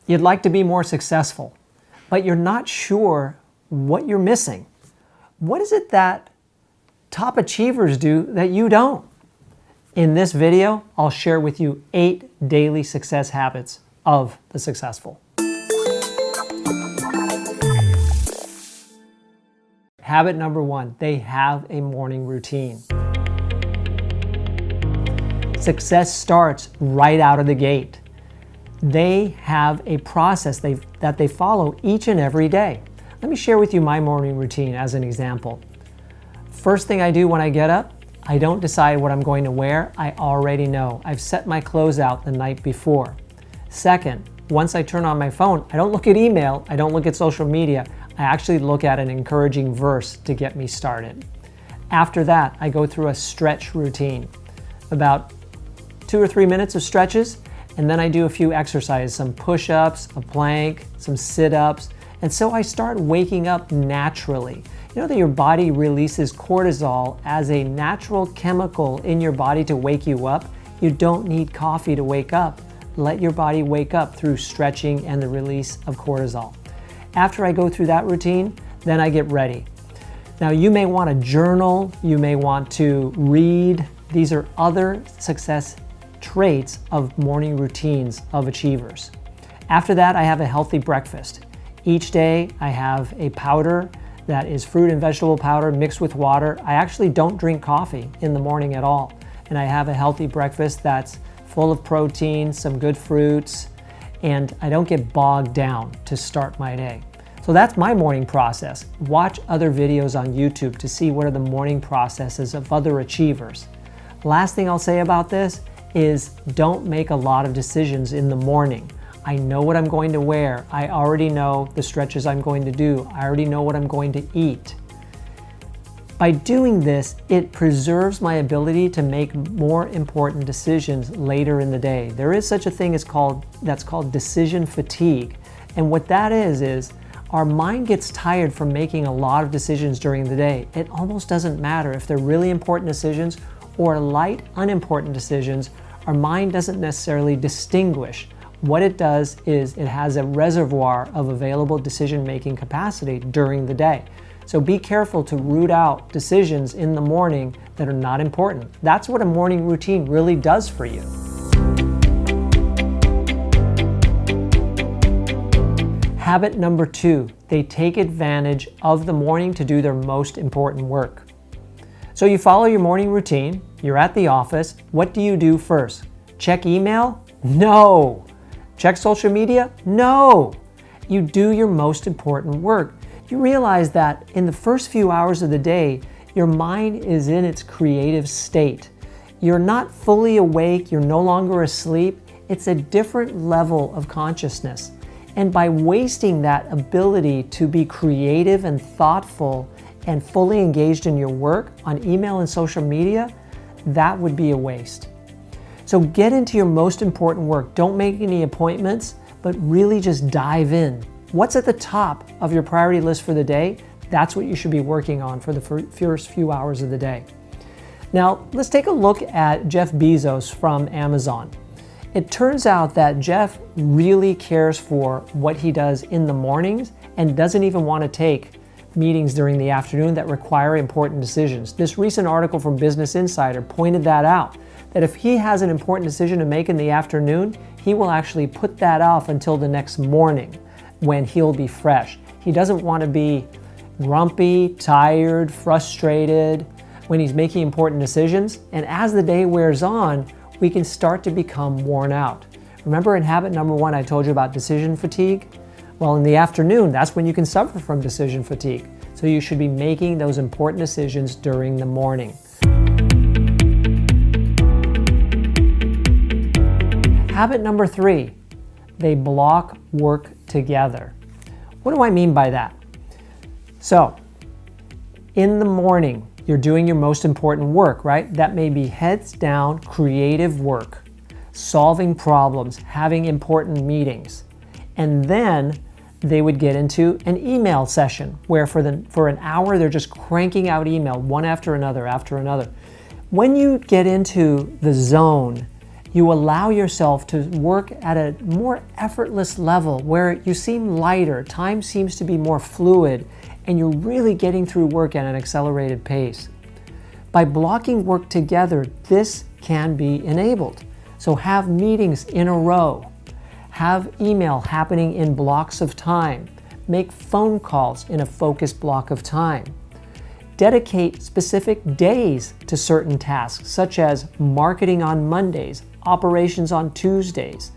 You'd like to be more successful, but you're not sure what you're missing. What is it that top achievers do that you don't? In this video, I'll share with you 8 daily success habits of the successful. Habit number 1, they have a morning routine. Success starts right out of the gate. They have a process that they follow each and every day. Let me share with you my morning routine as an example. First thing I do when I get up, I don't decide what I'm going to wear. I already know. I've set my clothes out the night before. Second, once I turn on my phone, I don't look at email, I don't look at social media. I actually look at an encouraging verse to get me started. After that, I go through a stretch routine. About 2 or 3 minutes of stretches, and then I do a few exercises, some push-ups, a plank, some sit-ups, and so I start waking up naturally. You know that your body releases cortisol as a natural chemical in your body to wake you up? You don't need coffee to wake up. Let your body wake up through stretching and the release of cortisol. After I go through that routine, then I get ready. Now you may want to journal, you may want to read. These are other success traits of morning routines of achievers. After that, I have a healthy breakfast. Each day I have a powder that is fruit and vegetable powder mixed with water. I actually don't drink coffee in the morning at all. And I have a healthy breakfast that's full of protein, some good fruits, and I don't get bogged down to start my day. So that's my morning process. Watch other videos on YouTube to see what are the morning processes of other achievers. Last thing I'll say about this is don't make a lot of decisions in the morning. I know what I'm going to wear. I already know the stretches I'm going to do. I already know what I'm going to eat. By doing this, it preserves my ability to make more important decisions later in the day. There is such a thing that's called decision fatigue. And what that is our mind gets tired from making a lot of decisions during the day. It almost doesn't matter if they're really important decisions or light, unimportant decisions. Our mind doesn't necessarily distinguish. What it does is it has a reservoir of available decision-making capacity during the day. So be careful to root out decisions in the morning that are not important. That's what a morning routine really does for you. Habit number 2, they take advantage of the morning to do their most important work. So you follow your morning routine, you're at the office, what do you do first? Check email? No. Check social media? No. You do your most important work. You realize that in the first few hours of the day, your mind is in its creative state. You're not fully awake, you're no longer asleep. It's a different level of consciousness. And by wasting that ability to be creative and thoughtful and fully engaged in your work on email and social media, that would be a waste. So get into your most important work. Don't make any appointments, but really just dive in. What's at the top of your priority list for the day? That's what you should be working on for the first few hours of the day. Now, let's take a look at Jeff Bezos from Amazon. It turns out that Jeff really cares for what he does in the mornings and doesn't even want to take meetings during the afternoon that require important decisions. This recent article from Business Insider pointed that out, that if he has an important decision to make in the afternoon, he will actually put that off until the next morning when he'll be fresh. He doesn't want to be grumpy, tired, frustrated when he's making important decisions. And as the day wears on, we can start to become worn out. Remember in habit number 1, I told you about decision fatigue? Well, in the afternoon, that's when you can suffer from decision fatigue. So you should be making those important decisions during the morning. Habit number 3, they block work together. What do I mean by that? So, in the morning, you're doing your most important work, right? That may be heads down, creative work, solving problems, having important meetings. And then they would get into an email session where for an hour they're just cranking out email one after another. When you get into the zone, You allow yourself to work at a more effortless level where you seem lighter, time seems to be more fluid, and you're really getting through work at an accelerated pace. By blocking work together, this can be enabled. So have meetings in a row, have email happening in blocks of time, make phone calls in a focused block of time. Dedicate specific days to certain tasks, such as marketing on Mondays, operations on Tuesdays,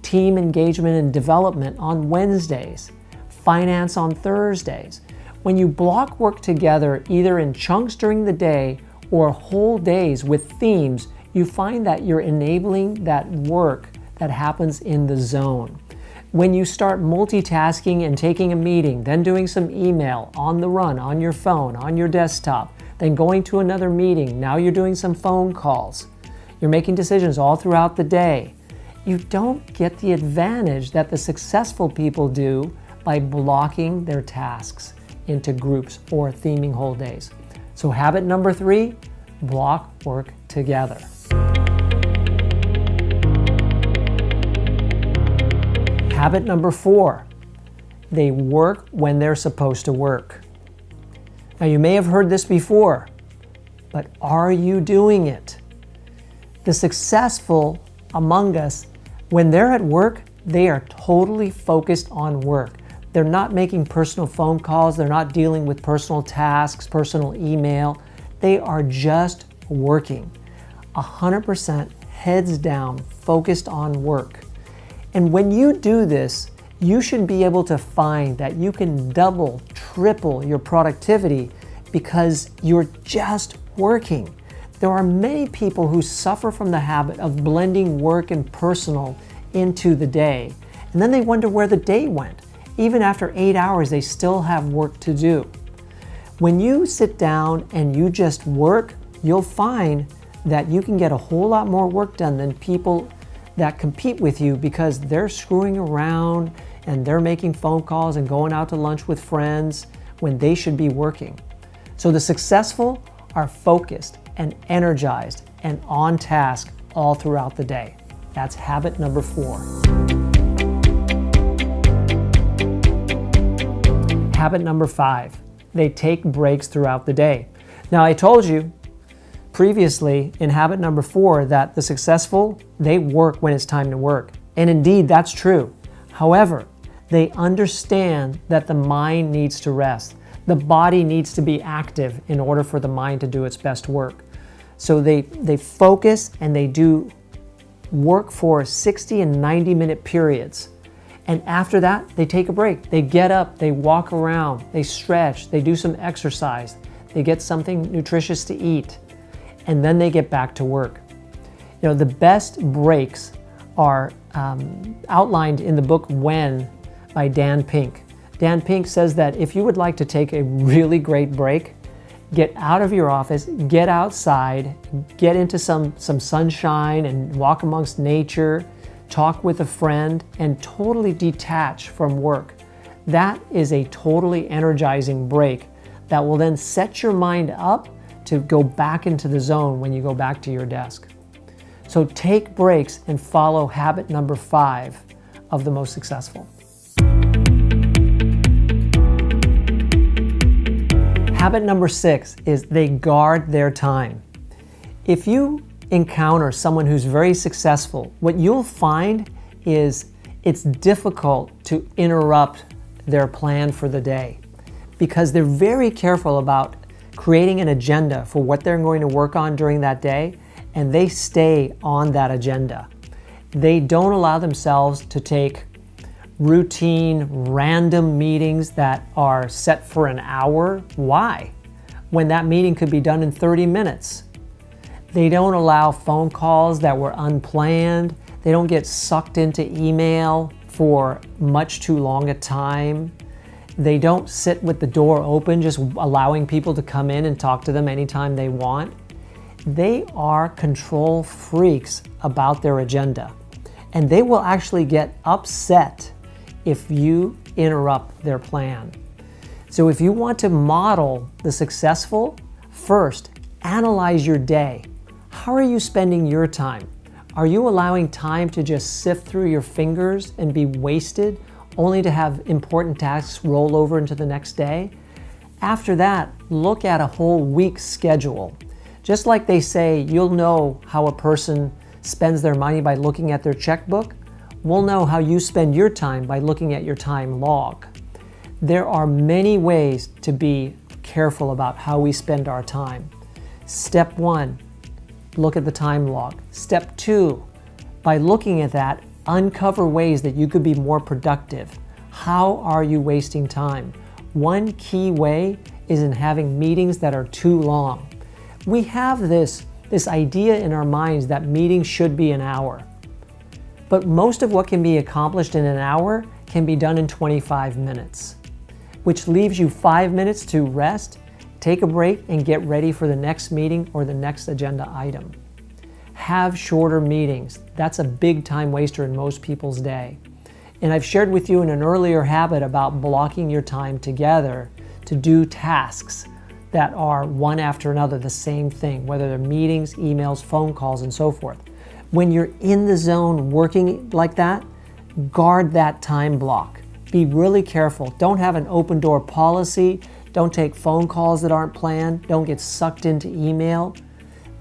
team engagement and development on Wednesdays, finance on Thursdays. When you block work together, either in chunks during the day or whole days with themes, you find that you're enabling that work that happens in the zone. When you start multitasking and taking a meeting, then doing some email on the run, on your phone, on your desktop, then going to another meeting, now you're doing some phone calls. You're making decisions all throughout the day. You don't get the advantage that the successful people do by blocking their tasks into groups or theming whole days. So habit number 3, block work together. Habit number 4, they work when they're supposed to work. Now you may have heard this before, but are you doing it? The successful among us, when they're at work, they are totally focused on work. They're not making personal phone calls, they're not dealing with personal tasks, personal email. They are just working. 100% heads down, focused on work. And when you do this, you should be able to find that you can double, triple your productivity because you're just working. There are many people who suffer from the habit of blending work and personal into the day, and then they wonder where the day went. Even after 8 hours, they still have work to do. When you sit down and you just work, you'll find that you can get a whole lot more work done than people that compete with you because they're screwing around and they're making phone calls and going out to lunch with friends when they should be working. So the successful are focused and energized and on task all throughout the day. That's habit number 4. Habit number 5, they take breaks throughout the day. Now I told you previously in habit number 4 that the successful, they work when it's time to work. And indeed, that's true. However, they understand that the mind needs to rest. The body needs to be active in order for the mind to do its best work. So they focus and they do work for 60 and 90-minute periods. And after that, they take a break. They get up, they walk around, they stretch, they do some exercise, they get something nutritious to eat, and then they get back to work. You know, the best breaks are outlined in the book When by Dan Pink. Dan Pink says that if you would like to take a really great break, get out of your office, get outside, get into some sunshine and walk amongst nature, talk with a friend, and totally detach from work. That is a totally energizing break that will then set your mind up to go back into the zone when you go back to your desk. So take breaks and follow habit number 5 of the most successful. Habit number 6 is they guard their time. If you encounter someone who's very successful, what you'll find is it's difficult to interrupt their plan for the day because they're very careful about creating an agenda for what they're going to work on during that day, and they stay on that agenda. They don't allow themselves to take routine, random meetings that are set for an hour. Why? When that meeting could be done in 30 minutes. They don't allow phone calls that were unplanned. They don't get sucked into email for much too long a time. They don't sit with the door open, just allowing people to come in and talk to them anytime they want. They are control freaks about their agenda, and they will actually get upset if you interrupt their plan. So if you want to model the successful, first, analyze your day. How are you spending your time? Are you allowing time to just sift through your fingers and be wasted, only to have important tasks roll over into the next day? After that, look at a whole week's schedule. Just like they say, you'll know how a person spends their money by looking at their checkbook, we'll know how you spend your time by looking at your time log. There are many ways to be careful about how we spend our time. Step 1, look at the time log. Step 2, by looking at that, uncover ways that you could be more productive. How are you wasting time? One key way is in having meetings that are too long. We have this idea in our minds that meetings should be an hour. But most of what can be accomplished in an hour can be done in 25 minutes, which leaves you 5 minutes to rest, take a break, and get ready for the next meeting or the next agenda item. Have shorter meetings. That's a big time waster in most people's day. And I've shared with you in an earlier habit about blocking your time together to do tasks that are one after another, the same thing, whether they're meetings, emails, phone calls, and so forth. When you're in the zone working like that, guard that time block. Be really careful. Don't have an open door policy. Don't take phone calls that aren't planned. Don't get sucked into email.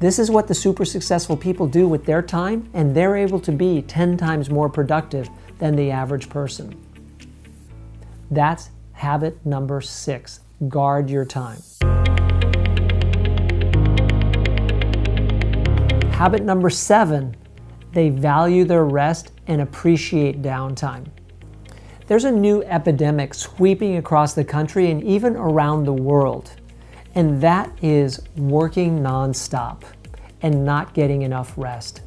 This is what the super successful people do with their time, and they're able to be 10 times more productive than the average person. That's habit number 6. Guard your time. Habit number 7, they value their rest and appreciate downtime. There's a new epidemic sweeping across the country and even around the world, and that is working nonstop and not getting enough rest.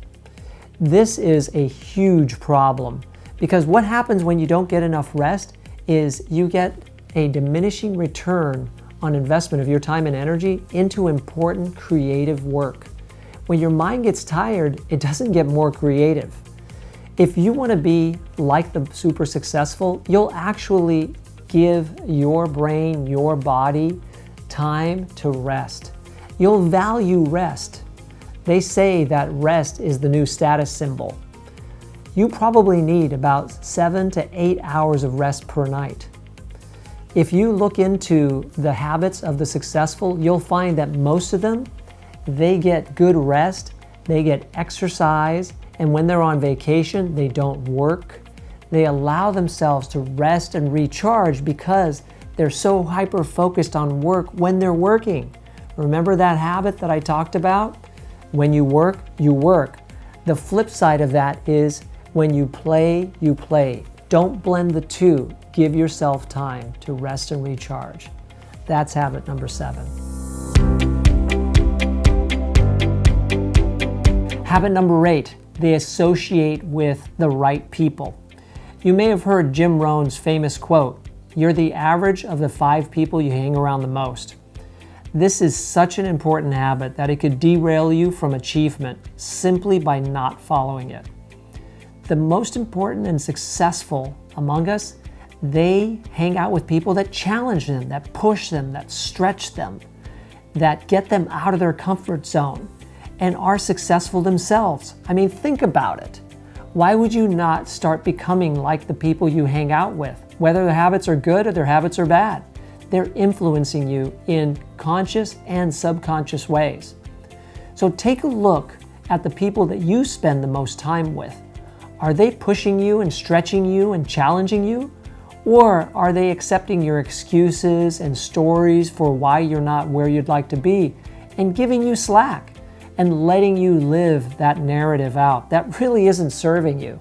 This is a huge problem because what happens when you don't get enough rest is you get a diminishing return on investment of your time and energy into important creative work. When your mind gets tired, it doesn't get more creative. If you want to be like the super successful, you'll actually give your brain, your body, time to rest. You'll value rest. They say that rest is the new status symbol. You probably need about 7 to 8 hours of rest per night. If you look into the habits of the successful, you'll find that most of them, they get good rest, they get exercise, and when they're on vacation, they don't work. They allow themselves to rest and recharge because they're so hyper-focused on work when they're working. Remember that habit that I talked about? When you work, you work. The flip side of that is when you play, you play. Don't blend the two. Give yourself time to rest and recharge. That's habit number 7. Habit number 8, they associate with the right people. You may have heard Jim Rohn's famous quote, "You're the average of the 5 people you hang around the most." This is such an important habit that it could derail you from achievement simply by not following it. The most important and successful among us, they hang out with people that challenge them, that push them, that stretch them, that get them out of their comfort zone and are successful themselves. I mean, think about it. Why would you not start becoming like the people you hang out with, whether their habits are good or their habits are bad? They're influencing you in conscious and subconscious ways. So take a look at the people that you spend the most time with. Are they pushing you and stretching you and challenging you? Or are they accepting your excuses and stories for why you're not where you'd like to be and giving you slack and letting you live that narrative out that really isn't serving you?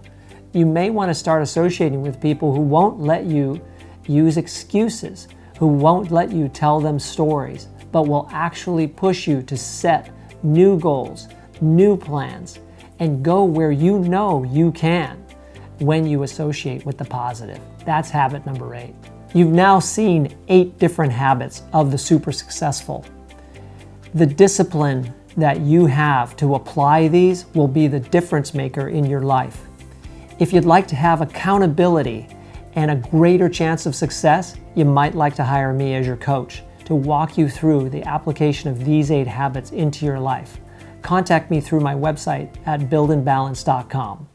You may want to start associating with people who won't let you use excuses, who won't let you tell them stories, but will actually push you to set new goals, new plans, and go where you know you can when you associate with the positive. That's habit number 8. You've now seen 8 different habits of the super successful. The discipline that you have to apply these will be the difference maker in your life. If you'd like to have accountability and a greater chance of success, you might like to hire me as your coach to walk you through the application of these 8 habits into your life. contact me through my website at buildandbalance.com.